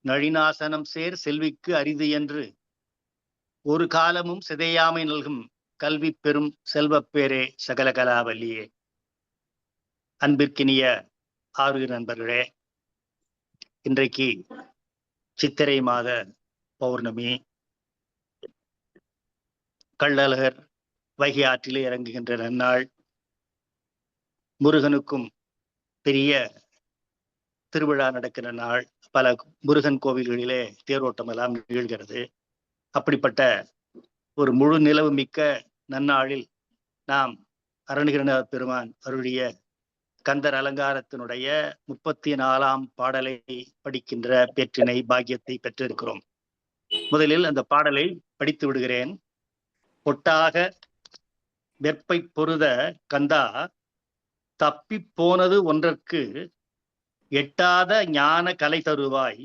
நழினாசனம் சேர் செல்விக்கு அரிது என்று ஒரு காலமும் சிதையாமை நல்கும் கல்வி பெறும் செல்வப்பேரே சகலகலாவல்லியே. அன்பிற்கினிய ஆறுயிர் நண்பர்களே, இன்றைக்கு சித்திரை மாத பௌர்ணமி. கள்ளழகர் வைகை ஆற்றிலே இறங்குகின்ற நன்னாள். முருகனுக்கும் பெரிய திருவிழா நடக்கிற நாள். பல முருகன் கோவில்களிலே தேரோட்டம் எல்லாம் நிகழ்கிறது. அப்படிப்பட்ட ஒரு முழு நிலவு மிக்க நன்னாளில் நாம் அருணகிரிநாத பெருமான் அருளிய கந்தர் அலங்காரத்தினுடைய 34ஆம் பாடலை படிக்கின்ற பேற்றினை பாக்கியத்தை பெற்றிருக்கிறோம். முதலில் அந்த பாடலை படித்து விடுகிறேன். பொட்டாக வெற்பை பொருத கந்தா, தப்பி போனது ஒன்றற்கு எட்டாத ஞான கலை தருவாய்,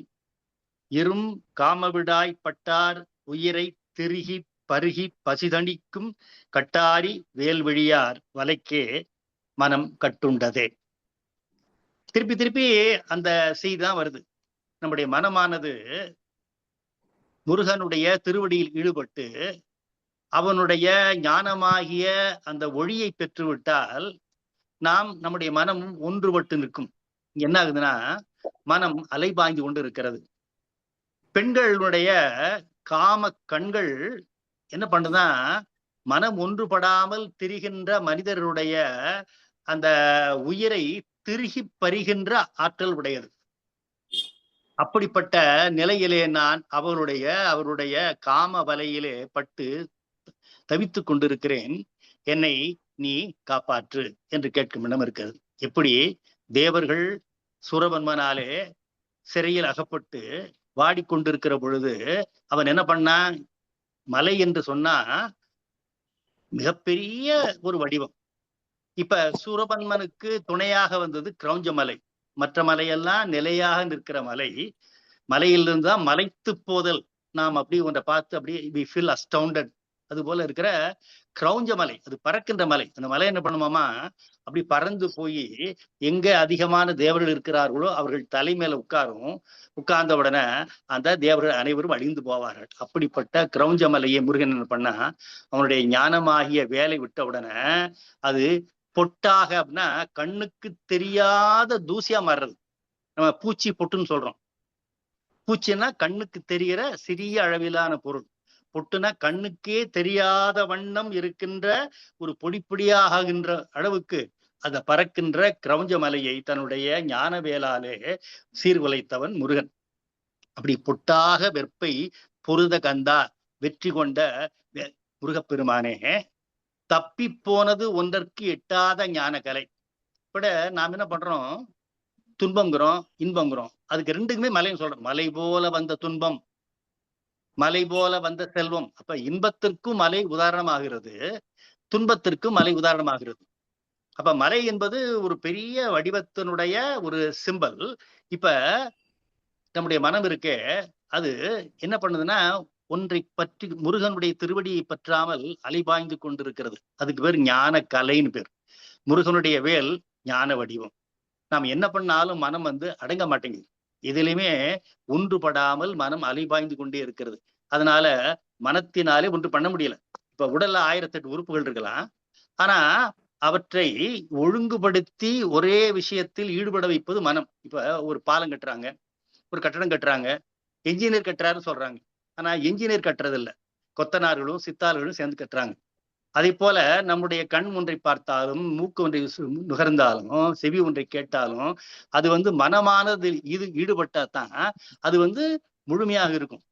இரும் காமவிடாய் பட்டார் உயிரை திருகி பருகி பசிதணிக்கும் கட்டாரி வேல்விழியார் வலைக்கே மனம் கட்டுண்டதே. திருப்பி திருப்பி அந்த செய்தி தான் வருது. நம்முடைய மனமானது முருகனுடைய திருவடியில் ஈடுபட்டு அவனுடைய ஞானமாகிய அந்த ஒளியை பெற்றுவிட்டால் நாம் நம்முடைய மனம் ஒன்றுபட்டு நிற்கும். என்ன ஆகுதுன்னா, மனம் அலைபாய்ந்து கொண்டு இருக்கிறது. பெண்களுடைய காம கண்கள் என்ன பண்ணுதுன்னா, மனம் ஒன்றுபடாமல் திரிகின்ற மனிதருடைய அந்த உயிரை திருகி பறிகின்ற ஆற்றல் உடையது. அப்படிப்பட்ட நிலையிலே நான் அவருடைய காம வலையிலே பட்டு தவித்துக் கொண்டிருக்கிறேன். என்னை நீ காப்பாற்று என்று கேட்கும் இடம் இருக்கிறது. எப்படி தேவர்கள் சூரபன்மனாலே சிறையில் அகப்பட்டு வாடிக்கொண்டிருக்கிற பொழுது அவன் என்ன பண்ணான்? மலை என்று சொன்னா மிகப்பெரிய ஒரு வடிவம். இப்ப சூரபன்மனுக்கு துணையாக வந்தது கிரௌஞ்ச மலை. மற்ற மலையெல்லாம் நிலையாக நிற்கிற மலை. மலையிலிருந்து தான் மலைத்து போதல். நாம் அப்படி ஒன்றை பார்த்து அப்படியே we feel astounded. அது போல இருக்கிற கிரௌஞ்ச மலை, அது பறக்கின்ற மலை. அந்த மலை என்ன பண்ணுமாமா, அப்படி பறந்து போய் எங்க அதிகமான தேவர்கள் இருக்கிறார்களோ அவர்கள் தலை மேல உட்கார்ந்த உடனே அந்த தேவர்கள் அனைவரும் அழிந்து போவார்கள். அப்படிப்பட்ட கிரௌஞ்ச மலையை முருகன் என்ன பண்ணா, அவனுடைய ஞானமாகிய வேலை விட்ட உடனே அது பொட்டாக அப்படின்னா கண்ணுக்கு தெரியாத தூசியா மாறுறது. நம்ம பூச்சி பொட்டுன்னு சொல்றோம். பூச்சின்னா கண்ணுக்கு தெரிகிற சிறிய அளவிலான பொருள். பொட்டுனா கண்ணுக்கே தெரியாத வண்ணம் இருக்கின்ற ஒரு பொடிப்பொடியாகின்ற அளவுக்கு அந்த பறக்கின்ற கிரௌஞ்ச மலையை தன்னுடைய ஞான வேளாலே சீர்குலைத்தவன் முருகன். அப்படி பொட்டாக வெற்பை பொருத கந்தா, வெற்றி கொண்ட முருகப்பெருமானே, தப்பி போனது ஒன்றற்கு எட்டாத ஞான கலை. இப்ப நாம் என்ன பண்றோம்? துன்பங்கிறோம், இன்பங்கிறோம். அதுக்கு ரெண்டுக்குமே மலைன்னு சொல்றோம். மலை போல வந்த துன்பம், மலை போல வந்த செல்வம். அப்ப இன்பத்திற்கும் மலை உதாரணமாகிறது, துன்பத்திற்கும் மலை உதாரணமாகிறது. அப்ப மலை என்பது ஒரு பெரிய வடிவத்தினுடைய ஒரு சிம்பல். இப்ப நம்முடைய மனம் இருக்கே, அது என்ன பண்ணுதுன்னா, ஒன்றை பற்றி முருகனுடைய திருவடியை பற்றாமல் அலைபாய்ந்து கொண்டிருக்கிறது. அதுக்கு பேர் ஞான கலைன்னு பேர். முருகனுடைய வேல் ஞான வடிவம். நாம் என்ன பண்ணாலும் மனம் அடங்க மாட்டேங்குது. எதிலுமே ஒன்றுபடாமல் மனம் அலைபாய்ந்து கொண்டே இருக்கிறது. அதனால மனத்தினாலே ஒன்று பண்ண முடியல. இப்ப உடல்ல 1008 உறுப்புகள் இருக்கலாம். ஆனா அவற்றை ஒழுங்குபடுத்தி ஒரே விஷயத்தில் ஈடுபட வைப்பது மனம். இப்ப ஒரு பாலம் கட்டுறாங்க, ஒரு கட்டடம் கட்டுறாங்க, என்ஜினியர் கட்டுறாருன்னு சொல்றாங்க. ஆனா என்ஜினியர் கட்டுறது இல்லை, கொத்தனார்களும் சித்தார்களும் சேர்ந்து கட்டுறாங்க. அதே போல நம்முடைய கண் ஒன்றை பார்த்தாலும், மூக்கு ஒன்றை நுகர்ந்தாலும், செவி ஒன்றை கேட்டாலும் அது மனமானது ஈடுபட்டாதான் அது முழுமையாக இருக்கும்.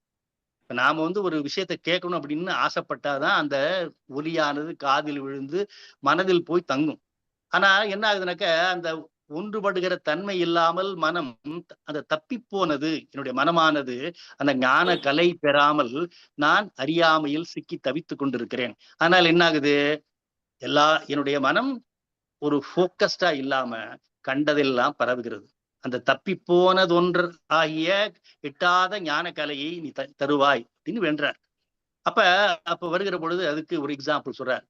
இப்ப நாம ஒரு விஷயத்தை கேட்கணும் அப்படின்னு ஆசைப்பட்டாதான் அந்த ஒலியானது காதில் விழுந்து மனதில் போய் தங்கும். ஆனா என்ன ஆகுதுனாக்க, அந்த ஒன்றுபடுகிற தன்மை இல்லாமல் மனம் அந்த தப்பி போனது, என்னுடைய மனமானது அந்த ஞான கலை பெறாமல் நான் அறியாமையில் சிக்கி தவித்துக் கொண்டிருக்கிறேன். ஆனால் என்ன ஆகுது, என்னுடைய மனம் ஒரு போக்கஸ்டா இல்லாம கண்டதெல்லாம் பரவுகிறது. அந்த தப்பி போனதொன்று ஆகிய எட்டாத ஞான கலையை நீ தருவாய் அப்படின்னு வென்றார். அப்ப வருகிற பொழுது அதுக்கு ஒரு எக்ஸாம்பிள் சொல்றார்.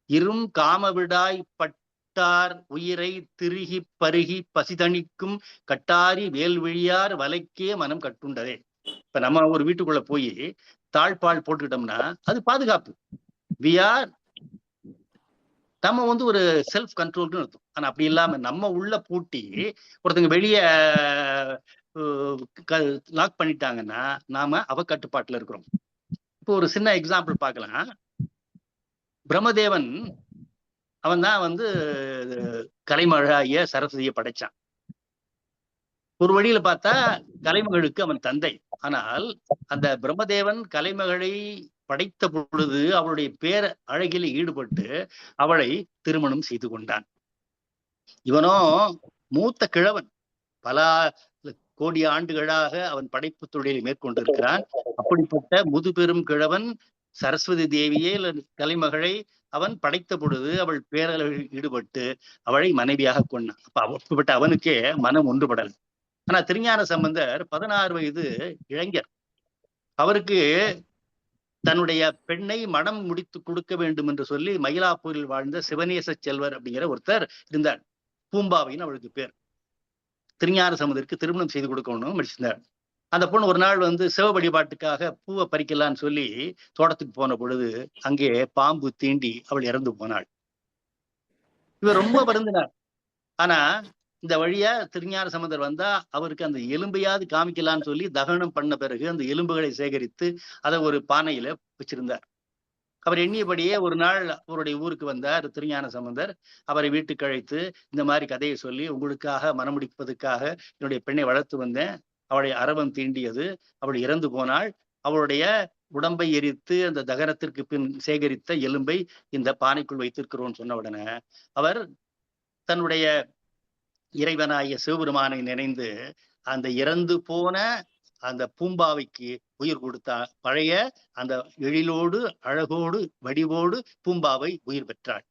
இரும் காமவிடாய் விட்டார் உயிரை திருகி பருகி பசிதணிக்கும் கட்டாரி வேல்விழியார் வலைக்கே மனம் கட்டுண்டதே. இப்ப நம்ம ஒரு வீட்டுக்குள்ள போய் தாழ்பால் போட்டுக்கிட்டோம்னா அது பாதுகாப்பு. வி ஆர் நம்ம ஒரு செல்ஃப் கண்ட்ரோல்னு அர்த்தம். ஆனா அப்படி இல்லாம நம்ம உள்ள பூட்டி ஒருத்தங்க வெளிய லாக் பண்ணிட்டாங்கன்னா நாம அவ கட்டுப்பாட்டுல இருக்கிறோம். இப்போ ஒரு சின்ன எக்ஸாம்பிள் பார்க்கலாம். பிரம்மதேவன் அவன் தான் கலைமகளாகிய சரஸ்வதியை படைச்சான். ஒரு வழியில பார்த்தா கலைமகளுக்கு அவன் தந்தை. ஆனால் அந்த பிரம்மதேவன் கலைமகளை படைத்த பொழுது அவளுடைய பேர அழகில் ஈடுபட்டு அவளை திருமணம் செய்து கொண்டான். இவனோ மூத்த கிழவன், பல கோடி ஆண்டுகளாக அவன் படைப்பு தொழிலை மேற்கொண்டிருக்கிறான். அப்படிப்பட்ட முதுபெரும் கிழவன் சரஸ்வதி தேவியே கலைமகளை அவன் படைத்த பொழுது அவள் பேரழகில் ஈடுபட்டு அவளை மனைவியாக கொண்டான். அப்படிப்பட்ட அவனுக்கே மனம் ஒன்றுபடல். ஆனா திருஞான சம்பந்தர் 16 வயது இளைஞர். அவருக்கு தன்னுடைய பெண்ணை மனம் முடித்து கொடுக்க வேண்டும் என்று சொல்லி மயிலாப்பூரில் வாழ்ந்த சிவநேச செல்வர் அப்படிங்கிற ஒருத்தர் இருந்தார். பூம்பாவைன்னு அவளுக்கு பேர். திருஞான சம்பந்தருக்கு திருமணம் செய்து கொடுக்கணும்னு முடிச்சிருந்தார். அந்த பொண்ணு ஒரு நாள் சிவ வழிபாட்டுக்காக பூவை பறிக்கலான்னு சொல்லி தோட்டத்துக்கு போன பொழுது அங்கே பாம்பு தீண்டி அவள் இறந்து போனாள். இவர் ரொம்ப வருந்தினார். ஆனா இந்த வழியா திருஞான சம்பந்தர் வந்தா அவருக்கு அந்த எலும்பையாவது காமிக்கலான்னு சொல்லி தகனம் பண்ண பிறகு அந்த எலும்புகளை சேகரித்து அதை ஒரு பானையில வச்சிருந்தார். அவர் எண்ணியபடியே ஒரு நாள் அவருடைய ஊருக்கு வந்தார் திருஞான சம்பந்தர். அவரை வீட்டுக்கு அழைத்து இந்த மாதிரி கதையை சொல்லி, உங்களுக்காக மனமுடிப்பதற்காக என்னுடைய பெண்ணை வளர்த்து வந்தேன், அவளை அரவம் தீண்டியது, அவள் இறந்து போனாள், அவளுடைய உடம்பை எரித்து அந்த தகனத்திற்கு பின் சேகரித்த எலும்பை இந்த பானைக்குள் வைத்திருக்கிறோம் சொன்ன உடனே அவர் தன்னுடைய இறைவனாகிய சிவபெருமானை நினைந்து அந்த இறந்து போன அந்த பூம்பாவைக்கு உயிர் கொடுத்தார். பழைய அந்த எழிலோடு அழகோடு வடிவோடு பூம்பாவை உயிர் பெற்றாள்.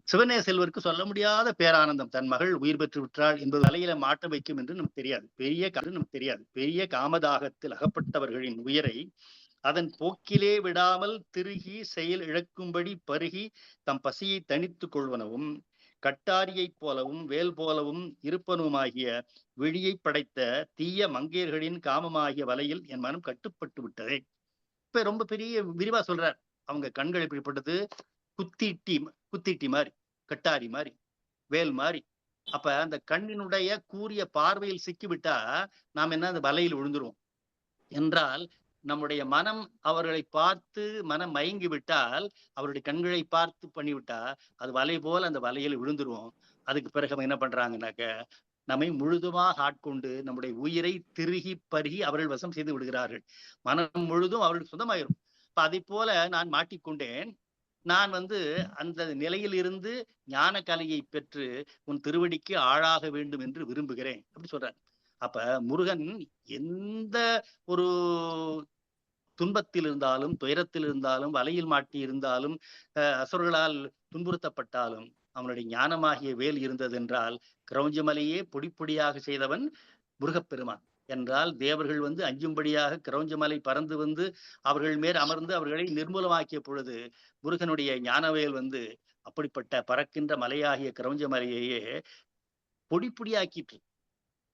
சிவநேச செல்வருக்கு சொல்ல முடியாத பேரானந்தம், தன் மகள் உயிர் பெற்று விட்டாள் என்பது தலையில மாட்ட வைக்கும் என்று நமக்கு தெரியாது. பெரிய காமதாகத்தில் அகப்பட்டவர்களின் உயிரை அதன் போக்கிலே விடாமல் திருகி செயல் இழக்கும்படி பருகி தம் பசியை தனித்துக் கொள்வனவும் கட்டாரியைப் போலவும் வேல் போலவும் இருப்பனுமாகிய விழியை படைத்த தீய மங்கையர்களின் காமமாகிய வலையில் என் மனம் கட்டுப்பட்டு விட்டதே. இப்ப ரொம்ப பெரிய விரிவா சொல்றார். அவங்க கண்கள் எப்படிப்பட்டது? குத்திட்டி மாதிரி, கட்டாரி மாதிரி, வேல் மாதிரி. அப்ப அந்த கண்ணினுடைய கூரிய பார்வையில் சிக்கிவிட்டா நாம் என்ன அந்த வலையில் விழுந்துருவோம் என்றால், நம்முடைய மனம் அவர்களை பார்த்து மனம் மயங்கி விட்டால், அவருடைய கண்களை பார்த்து பண்ணிவிட்டா அது வலை போல அந்த வலையில் விழுந்துருவோம். அதுக்கு பிறகு அவங்க என்ன பண்றாங்கன்னாக்க நம்மை முழுதுமாக ஆட்கொண்டு நம்முடைய உயிரை திருகி பருகி அவர்கள் வசம் செய்து விடுகிறார்கள். மனம் முழுதும் அவர்களுக்கு சொந்தமாயிரும். இப்ப அதை போல நான் மாட்டிக்கொண்டேன். நான் அந்த நிலையில் இருந்து ஞான கலையை பெற்று உன் திருவடிக்கு ஆளாக வேண்டும் என்று விரும்புகிறேன் அப்படி சொல்றார். அப்ப முருகன் எந்த ஒரு துன்பத்தில் இருந்தாலும், துயரத்தில் இருந்தாலும், வலையில் மாட்டி இருந்தாலும், அசுரர்களால் துன்புறுத்தப்பட்டாலும் அவனுடைய ஞானமாகிய வேல் இருந்தது என்றால் கிரௌஞ்சமலையே பொடி பொடியாக செய்தவன் முருகப்பெருமான் என்றால், தேவர்கள் அஞ்சும்படியாக கிரௌஞ்சமலை பறந்து அவர்கள் மேல் அமர்ந்து அவர்களை நிர்மூலமாக்கிய பொழுது முருகனுடைய ஞானவேல் அப்படிப்பட்ட பறக்கின்ற மலையாகிய கிரௌஞ்சமலையையே பொடி பொடியாக்கிற்று.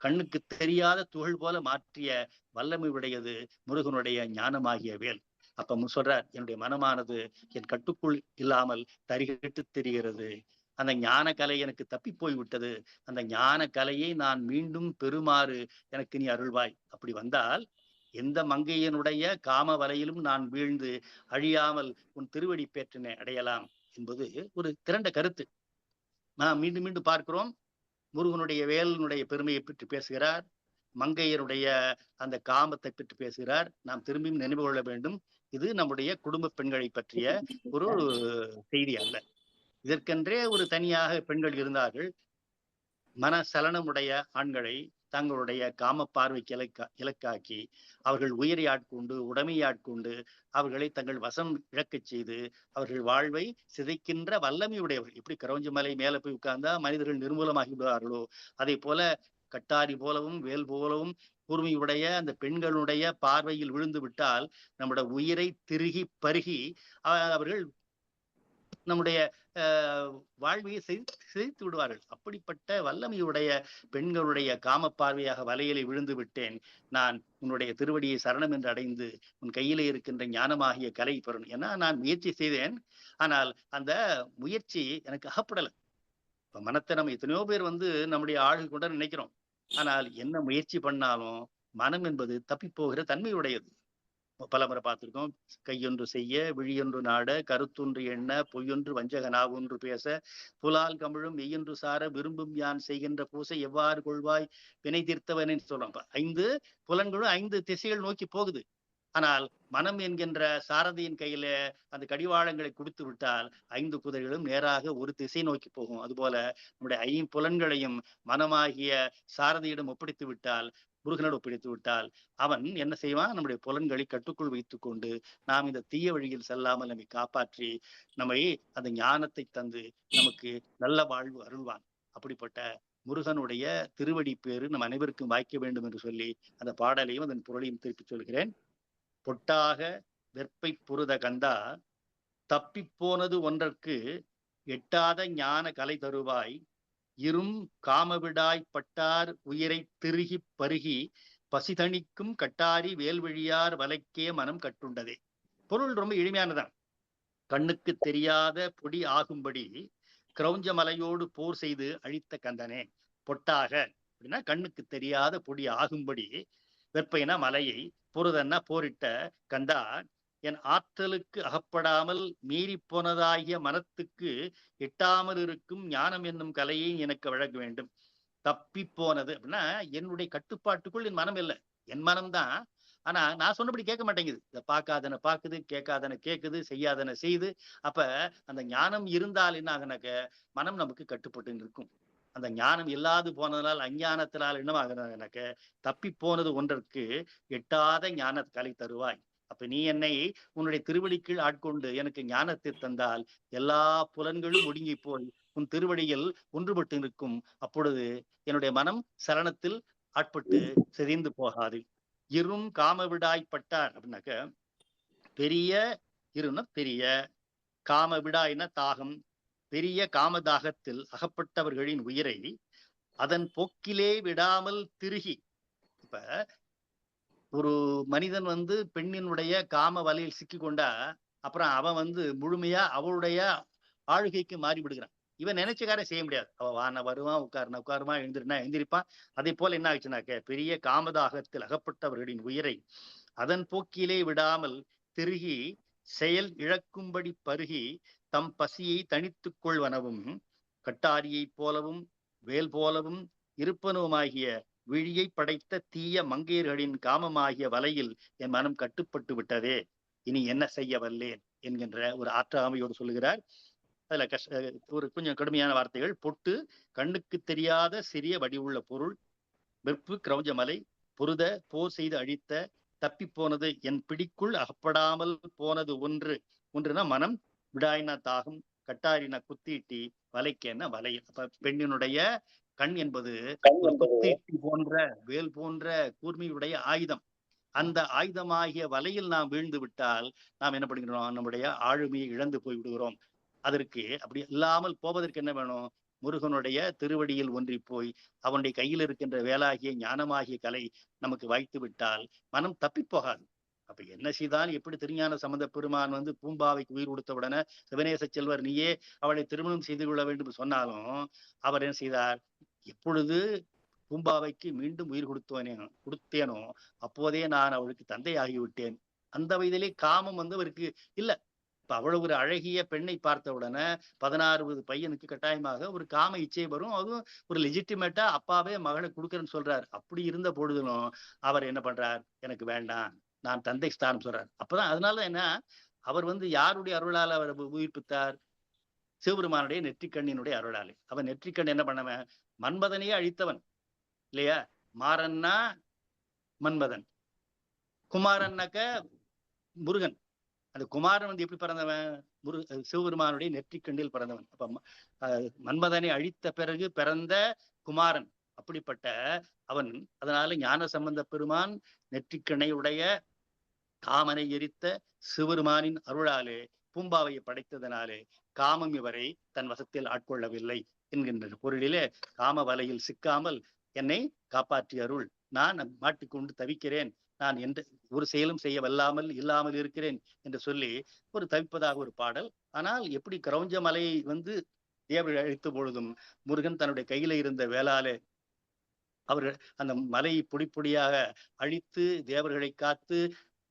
கண்ணுக்கு தெரியாத துகள் போல மாற்றிய வல்லமை உடையது முருகனுடைய ஞானமாகிய வேல். அப்ப சொல்றார், என்னுடைய மனமானது என் கட்டுக்குள் இல்லாமல் தரிகட்டு தெரிகிறது. அந்த ஞான கலை எனக்கு தப்பி போய் விட்டது. அந்த ஞான கலையை நான் மீண்டும் பெறுமாறு எனக்கு நீ அருள்வாய். அப்படி வந்தால் எந்த மங்கையனுடைய காம வலையிலும் நான் வீழ்ந்து அழியாமல் உன் திருவடி பேற்றினை அடையலாம் என்பது ஒரு திரண்ட கருத்து. நான் மீண்டும் மீண்டும் பார்க்கிறோம். முருகனுடைய வேலனுடைய பெருமையை பற்றி பேசுகிறார், மங்கையருடைய அந்த காமத்தை பற்றி பேசுகிறார். நாம் திரும்பியும் நினைவு கொள்ள வேண்டும், இது நம்முடைய குடும்ப பெண்களை பற்றிய ஒரு செய்தி அல்ல. இதற்கென்றே ஒரு தனியாக பெண்கள் இருந்தார்கள். மன சலனமுடைய ஆண்களை தங்களுடைய காம பார்வைக்கு இலக்காக்கி அவர்கள் உயிரை ஆட்கொண்டு உடைமை ஆட்கொண்டு அவர்களை தங்கள் வசம் இழக்கச் செய்து அவர்கள் வாழ்வை சிதைக்கின்ற வல்லமை உடையவர்கள். எப்படி கிரௌஞ்ச மலை மேல போய் உட்கார்ந்தா மனிதர்கள் நிர்மூலமாகி விடுவார்களோ அதே போல கட்டாரி போலவும் வேல் போலவும் கூர்மையுடைய அந்த பெண்களுடைய பார்வையில் விழுந்து விட்டால் நம்முடைய உயிரை திருகி பருகி அவர்கள் நம்முடைய வாழ்வையை சிதைத்து விடுவார்கள். அப்படிப்பட்ட வல்லமையுடைய பெண்களுடைய காம பார்வையாக வலையிலே விழுந்து விட்டேன். நான் உன்னுடைய திருவடியை சரணம் என்று அடைந்து உன் கையிலே இருக்கின்ற ஞானமாகிய கலை பெறணும். ஏன்னா நான் முயற்சி செய்தேன். ஆனால் அந்த முயற்சி எனக்கு அகப்படல. இப்ப மனத்தை நம்ம எத்தனையோ பேர் நம்முடைய ஆளுகை கொண்ட நினைக்கிறோம். ஆனால் என்ன முயற்சி பண்ணாலும் மனம் என்பது தப்பி போகிற தன்மையுடையது. பலமுறை பார்த்திருக்கோம். கையொன்று செய்ய, விழியொன்று நாட, கருத்தொன்று எண்ண, பொய்யொன்று வஞ்சக நாவொன்று பேச, புலால் கமிழும் மெய்யொன்று சார, விரும்பும் யான் செய்கின்ற பூசை எவ்வாறு கொள்வாய் வினை தீர்த்தவன் சொல்றோம். 5 புலன்களும் 5 திசைகள் நோக்கி போகுது. ஆனால் மனம் என்கின்ற சாரதியின் கையில அந்த கடிவாளங்களை கொடுத்து விட்டால் 5 குதிரைகளும் நேராக ஒரு திசை நோக்கி போகும். அதுபோல நம்முடைய 5 புலன்களையும் மனமாகிய சாரதியிடம் ஒப்படைத்து விட்டால், முருகனோடு ஒப்படைத்து விட்டால், அவன் என்ன செய்வான்? நம்முடைய புலன்களை கட்டுக்குள் வைத்துக் கொண்டு நாம் இந்த தீய வழியில் செல்லாமல் நம்மை காப்பாற்றி நம்மை அந்த ஞானத்தை தந்து நமக்கு நல்ல வாழ்வு அருள்வான். அப்படிப்பட்ட முருகனுடைய திருவடி பேரு நம் அனைவருக்கும் வாய்க்க வேண்டும் என்று சொல்லி அந்த பாடலையும் அதன் பொருளையும் திருப்பி சொல்கிறேன். பொட்டாக வெற்பை புருத கந்தா, தப்பி போனது ஒன்றற்கு எட்டாத ஞான கலை தருவாய், இரும் காமவிடாய் பட்டார் உயிரை திருகி பருகி பசிதணிக்கும் கட்டாரி வேல்வழியார் வலைக்கே மனம் கட்டுண்டதே. பொருள் ரொம்ப எளிமையானதான். கண்ணுக்கு தெரியாத பொடி ஆகும்படி கிரௌஞ்ச மலையோடு போர் செய்து அழித்த கந்தனே. பொட்டாக அப்படின்னா கண்ணுக்கு தெரியாத பொடி ஆகும்படி, வெற்பைனா மலையை, புருதன்னா போரிட்ட கந்தா, என் ஆற்றலுக்கு அகப்படாமல் மீறி போனதாகிய மனத்துக்கு எட்டாமல் இருக்கும் ஞானம் என்னும் கலையை எனக்கு வழங்க வேண்டும். தப்பி போனது அப்படின்னா என்னுடைய கட்டுப்பாட்டுக்குள் என் மனம் இல்லை. என் மனம்தான். ஆனா நான் சொன்னபடி கேட்க மாட்டேங்குது. இதை பார்க்காதன பார்க்குது, கேட்காதன கேட்குது, செய்யாதன செய்து. அப்ப அந்த ஞானம் இருந்தால் என்ன ஆகுனாக்க மனம் நமக்கு கட்டுப்பட்டு இருக்கும். அந்த ஞானம் இல்லாது போனதனால் அஞ்ஞானத்தினால் என்னவாகிறாக்க தப்பி போனது ஒன்றற்கு எட்டாத ஞான கலை தருவாய். அப்ப நீ என்னை உன்னுடைய திருவடிக்குள் ஆட்கொண்டு எனக்கு ஞானத்தை தந்தால் எல்லா புலன்களும் ஒடுங்கி போய் உன் திருவடியில் ஒன்றுபட்டு நிற்கும். அப்பொழுது என்னுடைய மனம் சலனத்தில் ஆட்பட்டு சிதைந்து போகாது. இரும் காமவிடாய் பட்டார் அப்படின்னாக்க, பெரிய இருன்னா பெரிய, காம விடாய்னா தாகம், பெரிய காமதாகத்தில் அகப்பட்டவர்களின் உயிரை அதன் போக்கிலே விடாமல் திருகி. இப்ப ஒரு மனிதன் பெண்ணினுடைய காம வலையில் சிக்கி கொண்டா அப்புறம் அவன் முழுமையா அவளுடைய ஆளுகைக்கு மாறி விடுகிறான். இவன் நினைச்சக்கார செய்ய முடியாது. அவ வான வருவான், உட்காருமா, எழுந்திருனா எழுந்திருப்பான். அதே போல என்ன ஆச்சுனாக்க, பெரிய காமதாகத்தில் அகப்பட்டவர்களின் உயிரை அதன் போக்கிலே விடாமல் திருகி செயல் இழக்கும்படி பருகி தம் பசியை தணித்துக் கொள்வனவும் கட்டாரியைப் போலவும் வேல் போலவும் இருப்பனுமாகிய விழியை படைத்த தீய மங்கையர்களின் காமமாகிய வலையில் என் மனம் கட்டுப்பட்டு விட்டதே, இனி என்ன செய்ய வல்லேன் என்கின்ற ஒரு ஆற்றாமையோடு சொல்லுகிறார். அதுல ஒரு கொஞ்சம் கடுமையான வார்த்தைகள். பொட்டு கண்ணுக்கு தெரியாத சிறிய வடிவுள்ள பொருள், வெற்பு கிரௌஞ்சமலை, புருத போர் செய்து அழித்த, தப்பி போனது என் பிடிக்குள் அகப்படாமல் போனது ஒன்றுனா மனம், விடாயினா தாகம், கட்டாரினா குத்தீட்டி, வலைக்கேன வலையில். அப்ப பெண்ணினுடைய கண் என்பது ஒரு குத்தீட்டி போன்ற வேல் போன்ற கூர்மையுடைய ஆயுதம். அந்த ஆயுதமாகிய வலையில் நாம் வீழ்ந்து விட்டால் நாம் என்ன பண்ணுகிறோம்? நம்முடைய ஆளுமையை இழந்து போய் விடுகிறோம். அதற்கு அப்படி இல்லாமல் போவதற்கு என்ன வேணும்? முருகனுடைய திருவடியில் ஒன்றி போய் அவனுடைய கையில் இருக்கின்ற வேலாகிய ஞானமாகிய கலை நமக்கு வாய்த்து விட்டால் மனம் தப்பி போகாது. அப்ப என்ன செய்தான்? எப்படி திருஞான சம்பந்த பெருமான் பூம்பாவைக்கு உயிர் கொடுத்தவுடனே சிவநேச செல்வர் நீயே அவளை திருமணம் செய்து கொள்ள வேண்டும் சொன்னாலும் அவர் என்ன செய்தார்? எப்பொழுது பூம்பாவைக்கு மீண்டும் உயிர் கொடுத்தேனோ அப்போதே நான் அவளுக்கு தந்தை ஆகிவிட்டேன். அந்த வயதிலே காமம் அவருக்கு இல்ல. இப்ப அவ்வளவு ஒரு அழகிய பெண்ணை பார்த்த உடனே 16 பையனுக்கு கட்டாயமாக ஒரு காம இச்சை வரும். அதுவும் ஒரு லெஜிட்டிமேட்டா அப்பாவே மகளை கொடுக்குறேன்னு சொல்றாரு. அப்படி இருந்த பொழுதிலும் அவர் என்ன பண்றார்? எனக்கு வேண்டாம், நான் தந்தை ஸ்தானம் சொல்றார். அப்பதான் அதனால என்ன, அவர் யாருடைய அருளால் அவர் உயிர்ப்பித்தார்? சிவபெருமானுடைய நெற்றிக்கண்ணினுடைய அருளாலே. அவன் நெற்றிக்கண் என்ன பண்ணவன்? மன்மதனையே அழித்தவன் இல்லையா? மாறன்னா மன்மதன், குமாரன்னாக்க முருகன். அந்த குமாரன் எப்படி பிறந்தவன்? சிவபெருமானுடைய நெற்றிக்கண்ணில் பிறந்தவன். அப்ப மன்மதனை அழித்த பிறகு பிறந்த குமாரன். அப்படிப்பட்ட அவன். அதனால ஞான சம்பந்த பெருமான் நெற்றிக்கண்ணை உடைய காமனை எரித்த சிவபெருமானின் அருளாலே பூம்பாவையை படைத்ததனாலே காமம் இவரை தன் வசத்தில் ஆட்கொள்ளவில்லை என்கின்ற பொருளிலே காம வலையில் சிக்காமல் என்னை காப்பாற்றி அருள், நான் மாட்டிக்கொண்டு தவிக்கிறேன், நான் எந்த ஒரு செயலும் செய்ய வல்லாமல் இல்லாமல் இருக்கிறேன் என்று சொல்லி ஒரு தவிப்பதாக ஒரு பாடல். ஆனால் எப்படி கிரௌஞ்ச மலையை தேவர் அழித்த பொழுதும் முருகன் தன்னுடைய கையில இருந்த வேளாலே அவர்கள் அந்த மலையை பொடி பொடியாக அழித்து தேவர்களை காத்து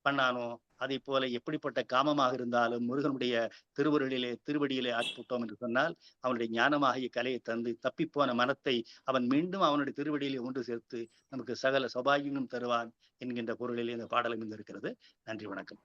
பண்ணானோ, அதை போல எப்படிப்பட்ட காமமாக இருந்தாலும் முருகனுடைய திருவடியிலே ஆட்புட்டோம் என்று சொன்னால் அவனுடைய ஞானமாகிய கலையை தந்து தப்பிப்போன மனத்தை அவன் மீண்டும் அவனுடைய திருவடியிலே ஒன்று சேர்த்து நமக்கு சகல சௌபாகியமும் தருவான் என்கின்ற பொருளிலே இந்த பாடல் அமைந்திருக்கிறது. நன்றி, வணக்கம்.